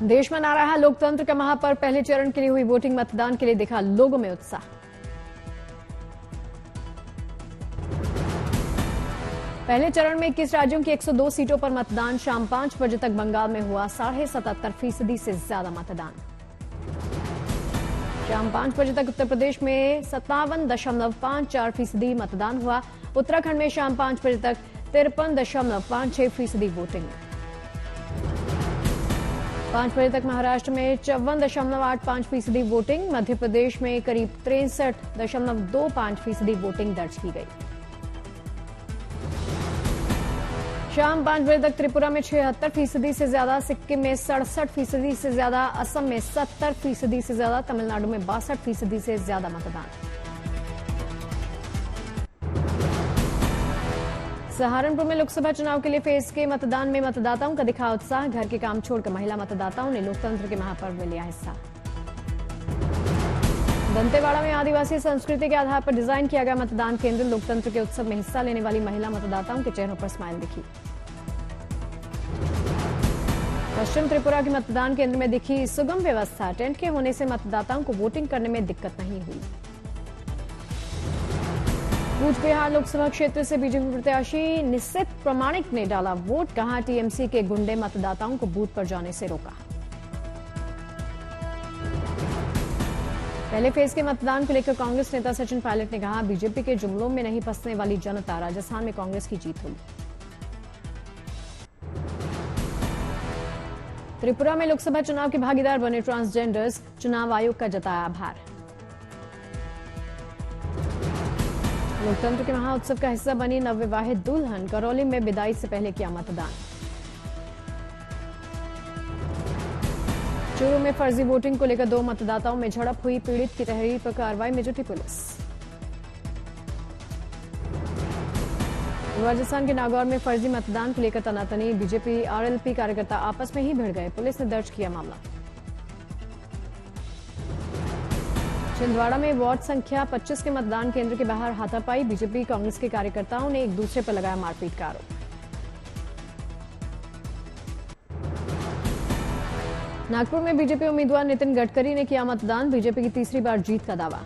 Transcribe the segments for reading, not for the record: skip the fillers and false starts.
देश मना रहा है लोकतंत्र का महापर्व। पहले चरण के लिए हुई वोटिंग, मतदान के लिए दिखा लोगों में उत्साह। पहले चरण में 21 राज्यों की 102 सीटों पर मतदान। शाम 5 बजे तक बंगाल में हुआ 77.5% से ज्यादा मतदान। शाम 5 बजे तक उत्तर प्रदेश में 57.54% मतदान हुआ। उत्तराखंड में शाम 5 बजे तक 53.56% वोटिंग। 5 बजे तक महाराष्ट्र में 54.85% वोटिंग। मध्य प्रदेश में करीब 63.25% वोटिंग दर्ज की गई। शाम 5 बजे तक त्रिपुरा में 76% से ज्यादा, सिक्किम में 67% से ज्यादा, असम में 70% से ज्यादा, तमिलनाडु में 62% से ज्यादा मतदान। सहारनपुर में लोकसभा चुनाव के लिए फेज के मतदान में मतदाताओं का दिखा उत्साह। घर के काम छोड़कर महिला मतदाताओं ने लोकतंत्र के महापर्व में लिया हिस्सा। दंतेवाड़ा में आदिवासी संस्कृति के आधार पर डिजाइन किया गया मतदान केंद्र। लोकतंत्र के उत्सव में हिस्सा लेने वाली महिला मतदाताओं के चेहरों पर स्माइल दिखी। पश्चिम त्रिपुरा के मतदान केंद्र में दिखी सुगम व्यवस्था। टेंट के होने से मतदाताओं को वोटिंग करने में दिक्कत नहीं हुई। कूच बिहार लोकसभा क्षेत्र से बीजेपी प्रत्याशी निश्चित प्रमाणिक ने डाला वोट। कहा टीएमसी के गुंडे मतदाताओं को बूथ पर जाने से रोका। पहले फेज के मतदान को लेकर कांग्रेस नेता सचिन पायलट ने कहा, बीजेपी के जुमलों में नहीं फंसने वाली जनता। राजस्थान में कांग्रेस की जीत हुई। त्रिपुरा में लोकसभा चुनाव के भागीदार बने ट्रांसजेंडर्स। चुनाव आयोग का जताया आभार। लोकतंत्र के महाउत्सव का हिस्सा बनी नवविवाहित दुल्हन। करौली में विदाई से पहले किया मतदान। चूरू में फर्जी वोटिंग को लेकर 2 मतदाताओं में झड़प हुई। पीड़ित की तहरीर पर कार्रवाई में जुटी पुलिस। राजस्थान के नागौर में फर्जी मतदान को लेकर तनातनी। बीजेपी आरएलपी कार्यकर्ता आपस में ही भिड़ गए। पुलिस ने दर्ज किया मामला। छिंदवाड़ा में वार्ड संख्या 25 के मतदान केंद्र के बाहर हाथापाई। बीजेपी कांग्रेस के कार्यकर्ताओं ने एक दूसरे पर लगाया मारपीट का आरोप। नागपुर में बीजेपी उम्मीदवार नितिन गडकरी ने किया मतदान। बीजेपी की तीसरी बार जीत का दावा।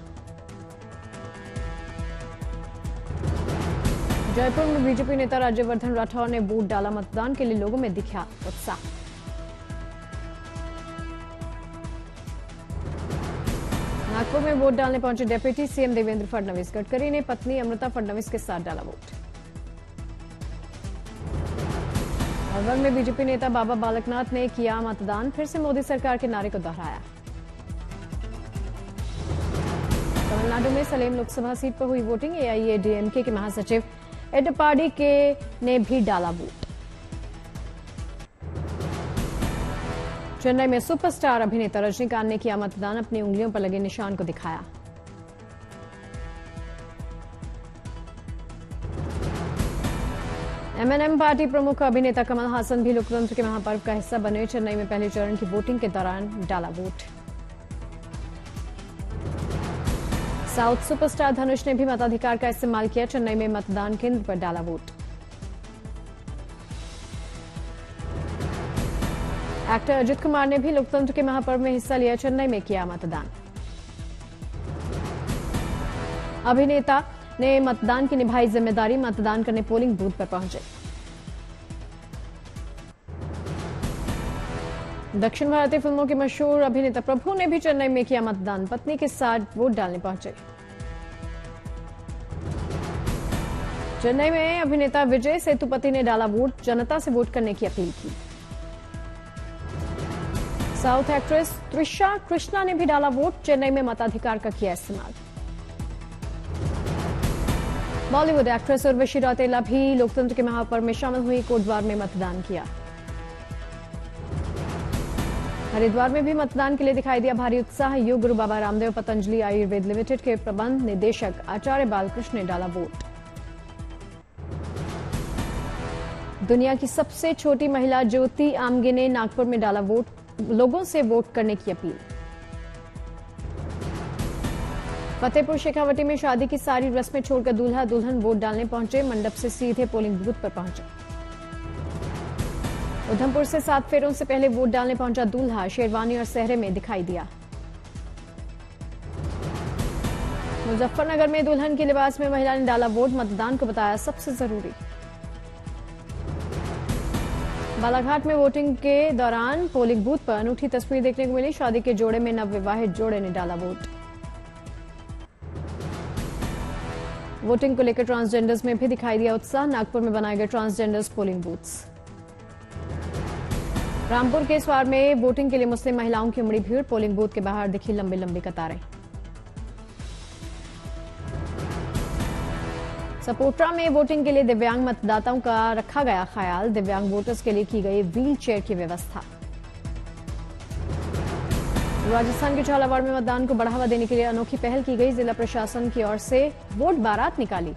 जयपुर में बीजेपी नेता राज्यवर्धन राठौर ने वोट डाला। मतदान के लिए लोगों में दिखा उत्साह। नागपुर में वोट डालने पहुंचे डिप्टी सीएम देवेंद्र फडणवीस। गडकरी ने पत्नी अमृता फडणवीस के साथ डाला वोट। अलवर में बीजेपी नेता बाबा बालकनाथ ने किया मतदान। फिर से मोदी सरकार के नारे को दोहराया। तमिलनाडु में सलेम लोकसभा सीट पर हुई वोटिंग। एआईएडीएमके के महासचिव एडपाडी ने भी डाला वोट। चेन्नई में सुपरस्टार अभिनेता रजनीकांत ने किया मतदान। अपनी उंगलियों पर लगे निशान को दिखाया। एमएनएम पार्टी प्रमुख अभिनेता कमल हासन भी लोकतंत्र के महापर्व का हिस्सा बने। चेन्नई में पहले चरण की वोटिंग के दौरान डाला वोट। साउथ सुपरस्टार धनुष ने भी मताधिकार का इस्तेमाल किया। चेन्नई में मतदान केंद्र पर डाला वोट। एक्टर अजित कुमार ने भी लोकतंत्र के महापर्व में हिस्सा लिया। चेन्नई में किया मतदान। अभिनेता ने मतदान की निभाई जिम्मेदारी। मतदान करने पोलिंग बूथ पर पहुंचे। दक्षिण भारतीय फिल्मों के मशहूर अभिनेता प्रभु ने भी चेन्नई में किया मतदान। पत्नी के साथ वोट डालने पहुंचे। चेन्नई में अभिनेता विजय सेतुपति ने डाला वोट। जनता से वोट करने की अपील की। साउथ एक्ट्रेस त्रिशा कृष्णा ने भी डाला वोट। चेन्नई में मताधिकार का किया इस्तेमाल। बॉलीवुड एक्ट्रेस उर्वशी रौतेला भी लोकतंत्र के महापर्व में शामिल हुई। कोटद्वार में मतदान किया। हरिद्वार में भी मतदान के लिए दिखाई दिया भारी उत्साह। योग गुरु बाबा रामदेव पतंजलि आयुर्वेद लिमिटेड के प्रबंध निदेशक आचार्य बालकृष्ण ने डाला वोट। दुनिया की सबसे छोटी महिला ज्योति आमगे ने नागपुर में डाला वोट। लोगों से वोट करने की अपील। फतेहपुर शेखावटी में शादी की सारी रस्में छोड़कर दूल्हा दुल्हन वोट डालने पहुंचे। मंडप से सीधे पोलिंग बूथ पर पहुंचे। उधमपुर से 7 फेरों से पहले वोट डालने पहुंचा दूल्हा, शेरवानी और सेहरे में दिखाई दिया। मुजफ्फरनगर में दुल्हन के लिबास में महिला ने डाला वोट, मतदान को बताया सबसे जरूरी। बालाघाट में वोटिंग के दौरान पोलिंग बूथ पर अनूठी तस्वीर देखने को मिली, शादी के जोड़े में नवविवाहित जोड़े ने डाला वोट। वोटिंग को लेकर ट्रांसजेंडर्स में भी दिखाई दिया उत्साह, नागपुर में बनाए गए ट्रांसजेंडर्स पोलिंग बूथ्स। रामपुर के स्वार में वोटिंग के लिए मुस्लिम महिलाओं की उमड़ी भीड़, पोलिंग बूथ के बाहर दिखी लंबी लंबी कतारें। सपोट्रा में वोटिंग के लिए दिव्यांग मतदाताओं का रखा गया ख्याल, दिव्यांग वोटर्स के लिए की गई व्हील चेयर की व्यवस्था। राजस्थान के झालावाड़ में मतदान को बढ़ावा देने के लिए अनोखी पहल की गई, जिला प्रशासन की ओर से वोट बारात निकाली।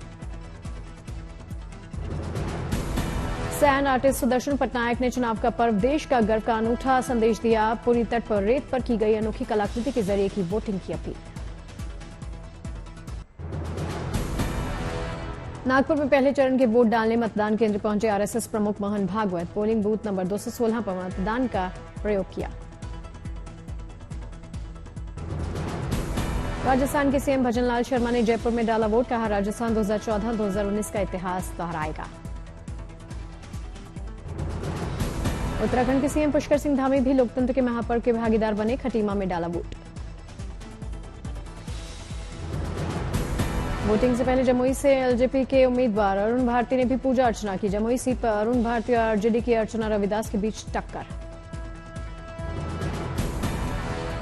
सैंड आर्टिस्ट सुदर्शन पटनायक ने चुनाव का पर्व देश का गर्व का अनूठा संदेश दिया, पूरी तट पर रेत पर की गई अनोखी कलाकृति के जरिए की वोटिंग की अपील। नागपुर में पहले चरण के वोट डालने मतदान केंद्र पहुंचे आरएसएस प्रमुख Mohan Bhagwat, polling booth number 216 पर मतदान का प्रयोग किया। राजस्थान के सीएम भजनलाल शर्मा ने जयपुर में डाला वोट, कहा राजस्थान 2014-2019 का इतिहास दोहराएगा। उत्तराखंड के सीएम पुष्कर सिंह धामी भी लोकतंत्र के महापर्व के भागीदार बने, खटीमा में डाला वोट। वोटिंग से पहले जमुई से एलजेपी के उम्मीदवार अरुण भारती ने भी पूजा अर्चना की, जमुई सीट पर अरुण भारती और आरजेडी की अर्चना रविदास के बीच टक्कर।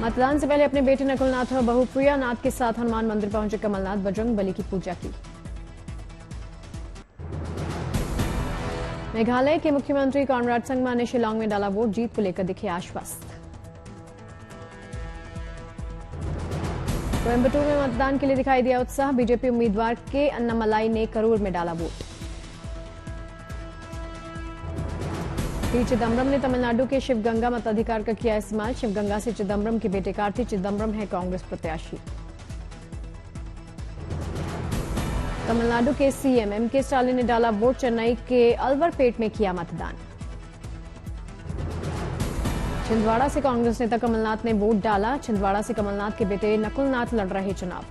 मतदान से पहले अपने बेटे नकुलनाथ और बहू प्रिया नाथ के साथ हनुमान मंदिर पहुंचे कमलनाथ, बजरंग बली की पूजा की। मेघालय के मुख्यमंत्री कॉनराड संगमा ने शिलांग में डाला वोट, जीत को लेकर दिखे आश्वस्त। कोयम्बटूर में मतदान के लिए दिखाई दिया उत्साह, बीजेपी उम्मीदवार के अन्नामलाई ने करूर में डाला वोट। पी चिदम्बरम ने तमिलनाडु के शिवगंगा मताधिकार का किया इस्तेमाल, शिवगंगा से चिदम्बरम के बेटे कार्ति चिदम्बरम है कांग्रेस प्रत्याशी। तमिलनाडु के सीएम एमके स्टालिन ने डाला वोट, चेन्नई के अलवरपेट में किया मतदान। छिंदवाड़ा से कांग्रेस नेता कमलनाथ ने वोट डाला, छिंदवाड़ा से कमलनाथ के बेटे नकुलनाथ लड़ रहे चुनाव।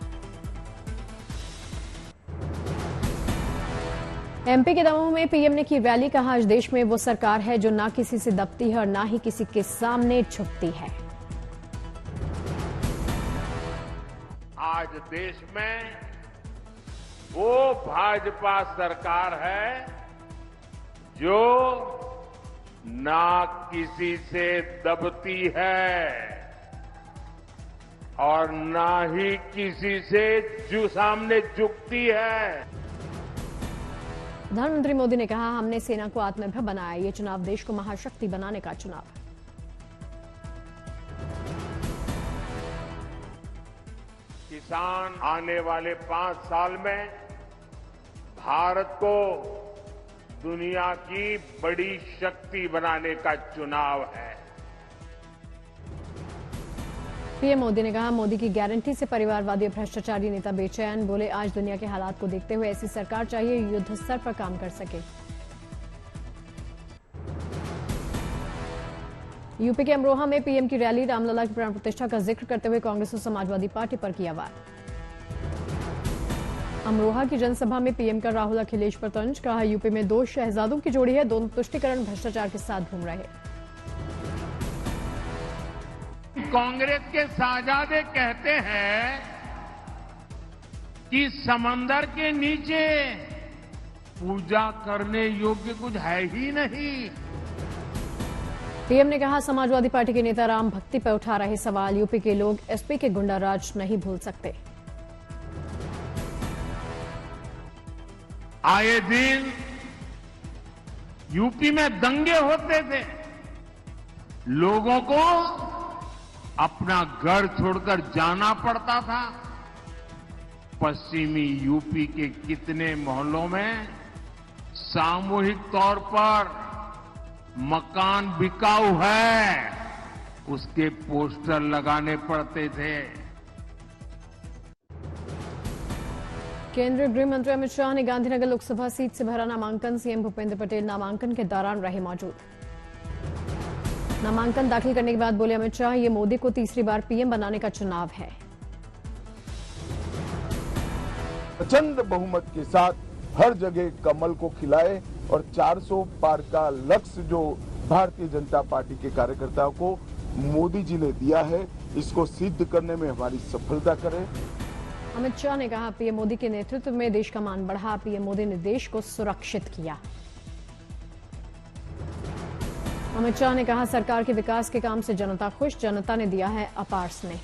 एमपी के दमोह में पीएम ने की रैली, कहा आज देश में वो सरकार है जो ना किसी से दबती है और ना ही किसी के सामने झुकती है। आज देश में वो भाजपा सरकार है जो ना किसी से दबती है और ना ही किसी से जो सामने झुकती है। प्रधानमंत्री मोदी ने कहा हमने सेना को आत्मनिर्भर बनाया, ये चुनाव देश को महाशक्ति बनाने का चुनाव। किसान आने वाले 5 साल में भारत को दुनिया की बड़ी शक्ति बनाने का चुनाव है। पीएम मोदी ने कहा मोदी की गारंटी से परिवारवादी और भ्रष्टाचारी नेता बेचैन, बोले आज दुनिया के हालात को देखते हुए ऐसी सरकार चाहिए युद्ध स्तर पर काम कर सके। यूपी के अमरोहा में पीएम की रैली, रामलला की प्राण प्रतिष्ठा का जिक्र करते हुए कांग्रेस और समाजवादी पार्टी पर किया वार। अमरोहा की जनसभा में पीएम का राहुल अखिलेश पर तंज, कहा यूपी में 2 शहजादों की जोड़ी है, दोनों तुष्टिकरण भ्रष्टाचार के साथ घूम रहे। कांग्रेस के शहजादे कहते हैं कि समंदर के नीचे पूजा करने योग्य कुछ है ही नहीं। पीएम ने कहा समाजवादी पार्टी के नेता राम भक्ति पर उठा रहे सवाल, यूपी के लोग एसपी के गुंडाराज नहीं भूल सकते। आए दिन यूपी में दंगे होते थे, लोगों को अपना घर छोड़कर जाना पड़ता था। पश्चिमी यूपी के कितने मोहल्लों में सामूहिक तौर पर मकान बिकाऊ है, उसके पोस्टर लगाने पड़ते थे। केंद्रीय गृह मंत्री अमित शाह ने गांधीनगर लोकसभा सीट से भरा नामांकन, सीएम भूपेंद्र पटेल नामांकन के दौरान रहे मौजूद। नामांकन दाखिल करने के बाद बोले अमित शाह, ये मोदी को तीसरी बार पीएम बनाने का चुनाव है। प्रचंड बहुमत के साथ हर जगह कमल को खिलाए और 400 पार का लक्ष्य जो भारतीय जनता पार्टी के कार्यकर्ताओं को मोदी जी ने दिया है, इसको सिद्ध करने में हमारी सफलता करें। अमित शाह ने कहा, पीएम मोदी के नेतृत्व में देश का मान बढ़ा। पीएम मोदी ने देश को सुरक्षित किया। अमित शाह ने कहा, सरकार के विकास के काम से जनता खुश, जनता ने दिया है अपार स्नेह।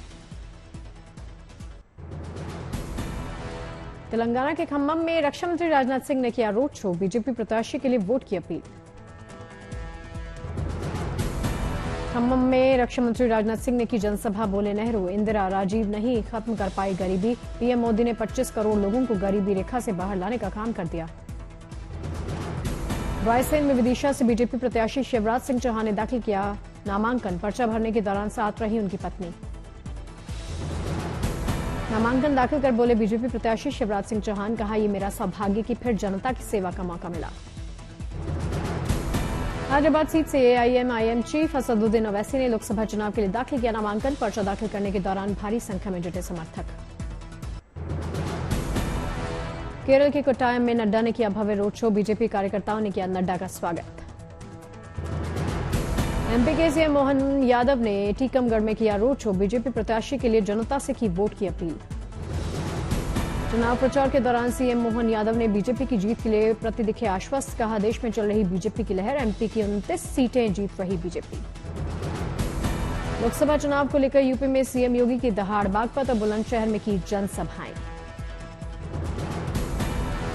तेलंगाना के खम्मम में रक्षा मंत्री राजनाथ सिंह ने किया रोड शो, बीजेपी प्रत्याशी के लिए वोट की अपील। खम्मम में रक्षा मंत्री राजनाथ सिंह ने की जनसभा, बोले नेहरू, इंदिरा, राजीव नहीं खत्म कर पाई गरीबी। पीएम मोदी ने 25 करोड़ लोगों को गरीबी रेखा से बाहर लाने का काम कर दिया। रायसेन में विदिशा से बीजेपी प्रत्याशी शिवराज सिंह चौहान ने दाखिल किया नामांकन। पर्चा भरने के दौरान साथ रही उनकी पत्नी। नामांकन दाखिल कर बोले बीजेपी प्रत्याशी शिवराज सिंह चौहान, कहा, ये मेरा सौभाग्य कि फिर जनता की सेवा का मौका मिला। हैदराबाद सीट से एआईएमआईएम चीफ असदुद्दीन ओवैसी ने लोकसभा चुनाव के लिए दाखिल किया नामांकन। पर्चा दाखिल करने के दौरान भारी संख्या में जुटे समर्थक। केरल के कोट्टायम में नड्डा ने किया भव्य रोड शो, बीजेपी कार्यकर्ताओं ने किया नड्डा का स्वागत। एमपी के सीएम मोहन यादव ने टीकमगढ़ में किया रोड शो, बीजेपी प्रत्याशी के लिए जनता से की वोट की अपील। चुनाव प्रचार के दौरान सीएम मोहन यादव ने बीजेपी की जीत के लिए प्रति दिखे आश्वस्त, कहा, देश में चल रही बीजेपी की लहर, एमपी की 29 सीटें जीत रही बीजेपी। लोकसभा चुनाव को लेकर यूपी में सीएम योगी की दहाड़, बागपत और बुलंदशहर में की जनसभाएं।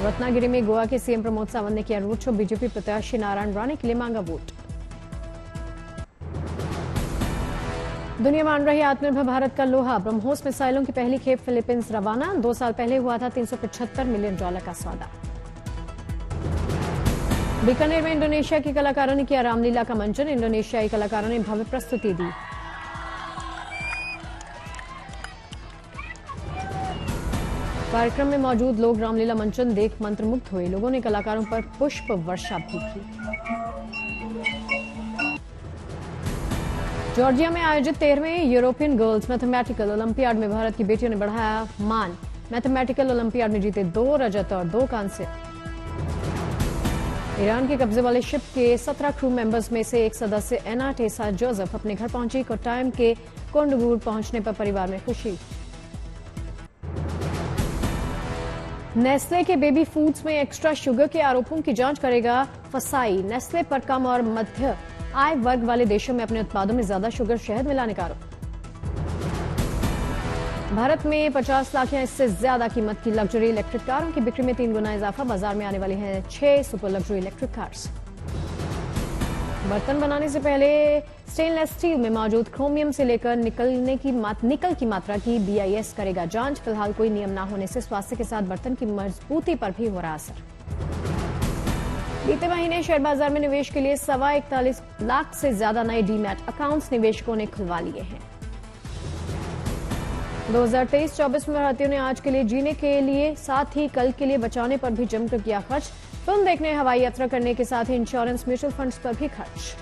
रत्नागिरी में गोवा के सीएम प्रमोद सावंत ने किया रोड शो, बीजेपी प्रत्याशी नारायण राणे के लिए मांगा वोट। दुनिया मान रही आत्मनिर्भर भारत का लोहा, ब्रह्मोस मिसाइलों की पहली खेप फिलीपींस रवाना। 2 साल पहले हुआ था $375 मिलियन का सौदा। बीकानेर में इंडोनेशिया के कलाकारों ने किया रामलीला का मंचन, इंडोनेशियाई कलाकारों ने भव्य प्रस्तुति दी। कार्यक्रम में मौजूद लोग रामलीला मंचन देख मंत्रमुग्ध हुए, लोगों ने कलाकारों पर पुष्प वर्षा भी की। जॉर्जिया में आयोजित 13वें यूरोपियन गर्ल्स मैथमेटिकल ओलंपियाड में भारत की बेटियों ने बढ़ाया मान, मैथमेटिकल ओलंपियाड में जीते 2 रजत और 2 कांस्य। ईरान के कब्जे वाले शिप के 17 क्रू मेंबर्स में से एक सदस्य एना टेसा जोसेफ अपने घर पहुंची। कोट्टायम के कोंडगूर पहुंचने पर परिवार में खुशी। नेस्ले के बेबी फूड्स में एक्स्ट्रा शुगर के आरोपों की जांच करेगा फसाई। नेस्ले पर कम और मध्य आय वर्ग वाले देशों में अपने उत्पादों में ज्यादा शुगर शहद मिलाने का आरोप। भारत में 50 लाख या इससे ज्यादा कीमत की लग्जरी इलेक्ट्रिक कारों की बिक्री में 3 गुना इजाफा। बाजार में आने वाली हैं 6 सुपर लग्जरी इलेक्ट्रिक कार्स। बर्तन बनाने से पहले स्टेनलेस स्टील में मौजूद क्रोमियम से लेकर निकल की मात्रा की BIS करेगा जांच। फिलहाल कोई नियम न होने से स्वास्थ्य के साथ बर्तन की मजबूती पर भी हो रहा असर। बीते महीने शेयर बाजार में निवेश के लिए 41 लाख से ज्यादा नए डीमैट अकाउंट्स निवेशकों ने खुलवा लिए हैं। 2023-24 में भारतीयों ने आज के लिए जीने के लिए साथ ही कल के लिए बचाने पर भी जमकर किया खर्च। फिल्म देखने, हवाई यात्रा करने के साथ ही इंश्योरेंस, म्यूचुअल फंड्स पर भी खर्च।